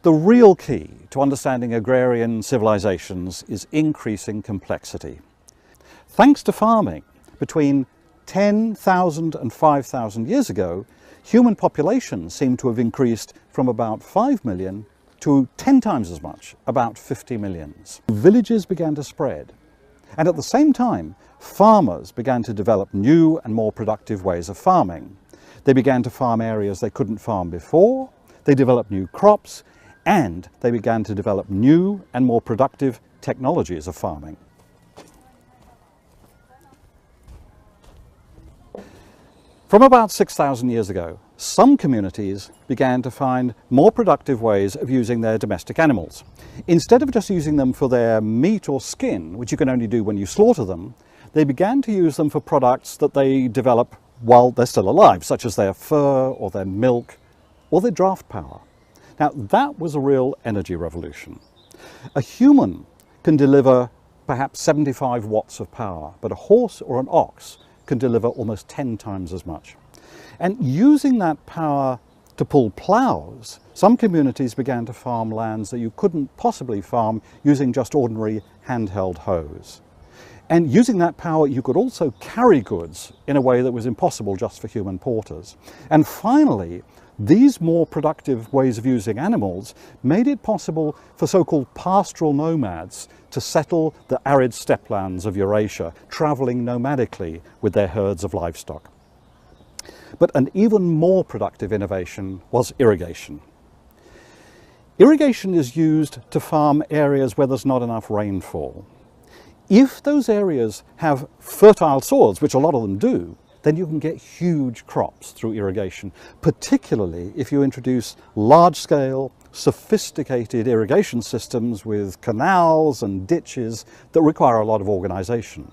The real key to understanding agrarian civilizations is increasing complexity. Thanks to farming, between 10,000 and 5,000 years ago, human populations seem to have increased from about 5 million to 10 times as much, about 50 million. Villages began to spread, and at the same time, farmers began to develop new and more productive ways of farming. They began to farm areas they couldn't farm before, they developed new crops, and they began to develop new and more productive technologies of farming. From about 6,000 years ago, some communities began to find more productive ways of using their domestic animals. Instead of just using them for their meat or skin, which you can only do when you slaughter them, they began to use them for products that they develop while they're still alive, such as their fur or their milk or their draft power. Now, that was a real energy revolution. A human can deliver perhaps 75 watts of power, but a horse or an ox can deliver almost 10 times as much. And using that power to pull ploughs, some communities began to farm lands that you couldn't possibly farm using just ordinary handheld hoes. And using that power, you could also carry goods in a way that was impossible just for human porters. And finally, these more productive ways of using animals made it possible for so-called pastoral nomads to settle the arid steppelands of Eurasia, traveling nomadically with their herds of livestock. But an even more productive innovation was irrigation. Irrigation is used to farm areas where there's not enough rainfall. If those areas have fertile soils, which a lot of them do, then you can get huge crops through irrigation, particularly if you introduce large-scale, sophisticated irrigation systems with canals and ditches that require a lot of organization.